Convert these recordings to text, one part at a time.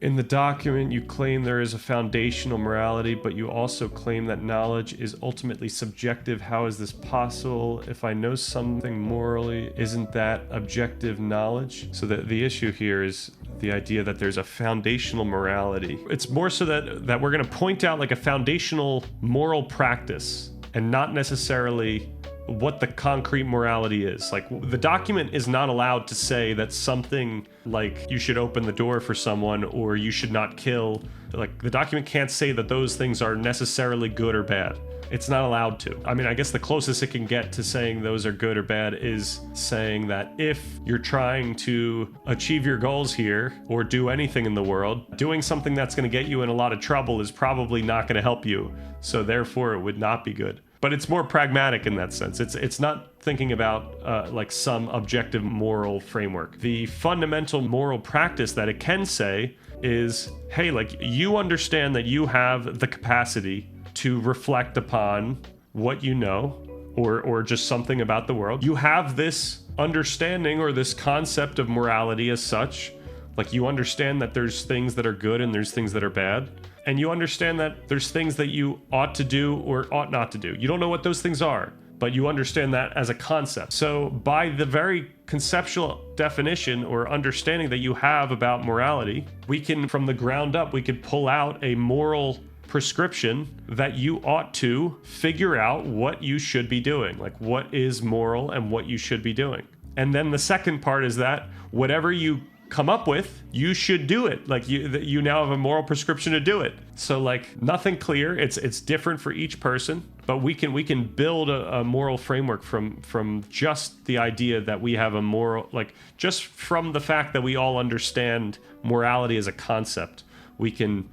In the document, you claim there is a foundational morality, but you also claim that knowledge is ultimately subjective. How is this possible? If I know something morally, isn't that objective knowledge? So the issue here is the idea that there's a foundational morality. It's more so that we're going to point out like a foundational moral practice and not necessarily what the concrete morality is. Like, the document is not allowed to say that something like you should open the door for someone or you should not kill. Like, the document can't say that those things are necessarily good or bad. It's not allowed to. I mean, I guess the closest it can get to saying those are good or bad is saying that if you're trying to achieve your goals here or do anything in the world, doing something that's going to get you in a lot of trouble is probably not going to help you. So therefore, it would not be good. But it's more pragmatic in that sense. It's not thinking about like some objective moral framework. The fundamental moral practice that it can say is, hey, like, you understand that you have the capacity to reflect upon what you know or just something about the world. You have this understanding or this concept of morality as such. Like, you understand that there's things that are good and there's things that are bad. And you understand that there's things that you ought to do or ought not to do. You don't know what those things are, but you understand that as a concept. So by the very conceptual definition or understanding that you have about morality, we can, from the ground up, we could pull out a moral prescription that you ought to figure out what you should be doing. Like, what is moral and what you should be doing. And then the second part is that whatever you come up with, you should do it. Like, you now have a moral prescription to do it. So, like, nothing clear. It's different for each person, but we can build a moral framework from just the idea that we have a moral, like, just from the fact that we all understand morality as a concept. We can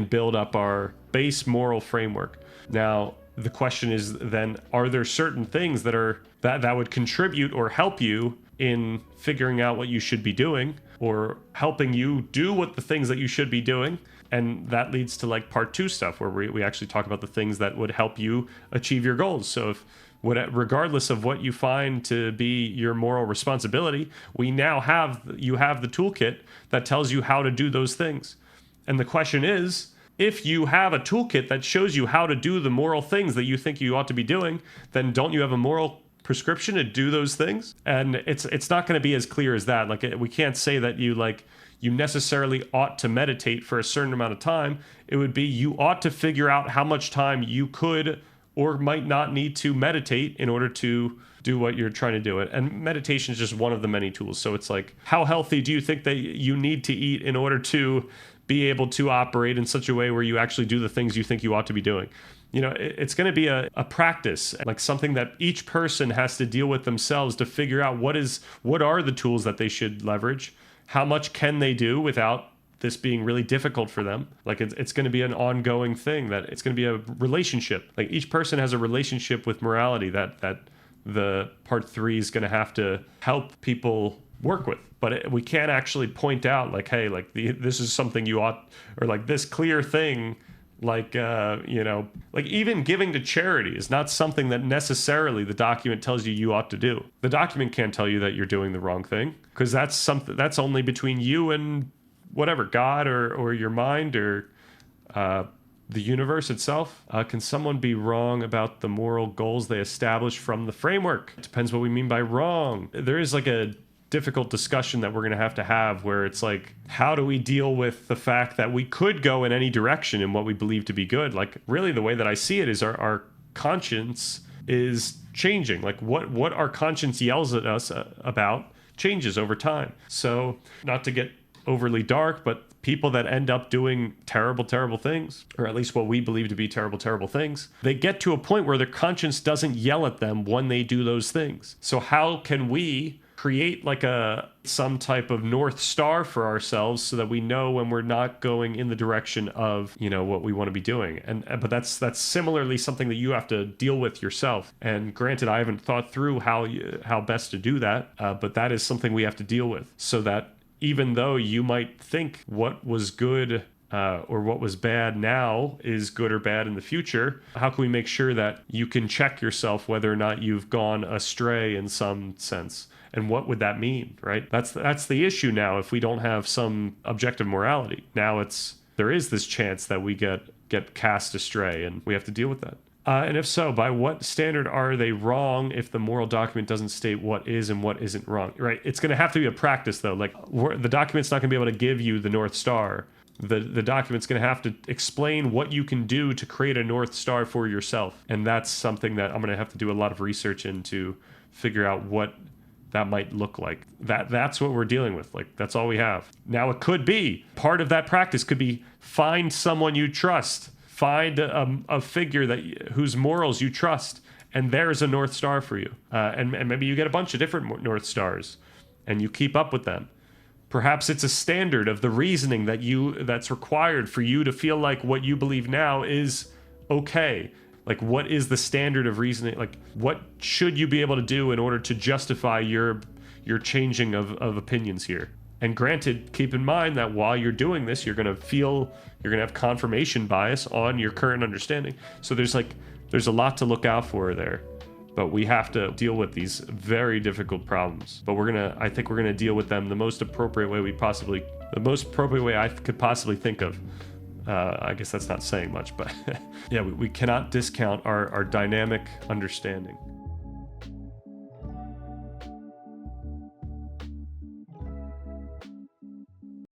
build up our base moral framework. Now, the question is then, are there certain things that would contribute or help you in figuring out what you should be doing or helping you do what the things that you should be doing? And that leads to like part 2 stuff where we actually talk about the things that would help you achieve your goals. So if regardless of what you find to be your moral responsibility, you have the toolkit that tells you how to do those things. And the question is, if you have a toolkit that shows you how to do the moral things that you think you ought to be doing, then don't you have a moral prescription to do those things? And it's not going to be as clear as that. Like, we can't say that you necessarily ought to meditate for a certain amount of time. It would be you ought to figure out how much time you could or might not need to meditate in order to do what you're trying to do. It. And meditation is just one of the many tools. So it's like, how healthy do you think that you need to eat in order to be able to operate in such a way where you actually do the things you think you ought to be doing? You know, it's going to be a practice, like something that each person has to deal with themselves to figure out what are the tools that they should leverage, how much can they do without this being really difficult for them. Like, it's going to be an ongoing thing, that it's going to be a relationship. Like, each person has a relationship with morality that the part 3 is going to have to help people work with. But we can't actually point out like, hey, like this is something you ought, or like this clear thing, like, like even giving to charity is not something that necessarily the document tells you ought to do. The document can't tell you that you're doing the wrong thing, because that's something that's only between you and whatever, God or your mind or the universe itself. Can someone be wrong about the moral goals they establish from the framework? It depends what we mean by wrong. There is like a difficult discussion that we're going to have where it's like, how do we deal with the fact that we could go in any direction in what we believe to be good? Like, really the way that I see it is our conscience is changing. Like, what our conscience yells at us about changes over time. So, not to get overly dark, but people that end up doing terrible things, or at least what we believe to be terrible things, they get to a point where their conscience doesn't yell at them when they do those things. So how can we create like some type of North Star for ourselves so that we know when we're not going in the direction of, what we want to be doing? But that's similarly something that you have to deal with yourself. And granted, I haven't thought through how best to do that, but that is something we have to deal with, so that even though you might think what was good or what was bad now is good or bad in the future, how can we make sure that you can check yourself whether or not you've gone astray in some sense? And what would that mean, right? That's the issue now. If we don't have some objective morality, now there is this chance that we get cast astray, and we have to deal with that. And if so, by what standard are they wrong if the moral document doesn't state what is and what isn't wrong, right? It's going to have to be a practice, though. Like, the document's not going to be able to give you the North Star. The document's going to have to explain what you can do to create a North Star for yourself. And that's something that I'm going to have to do a lot of research into, figure out what that might look like. That's what we're dealing with. Like, that's all we have. Now, it could be, part of that practice could be find someone you trust. Find a figure whose morals you trust, and there's a North Star for you. And maybe you get a bunch of different North Stars, and you keep up with them. Perhaps it's a standard of the reasoning that's required for you to feel like what you believe now is okay. Like, what is the standard of reasoning? Like, what should you be able to do in order to justify your changing of opinions here? And granted, keep in mind that while you're doing this, you're going to have confirmation bias on your current understanding. So there's a lot to look out for there. But we have to deal with these very difficult problems. But I think we're going to deal with them the most appropriate way I could possibly think of. I guess that's not saying much, but yeah, we cannot discount our dynamic understanding.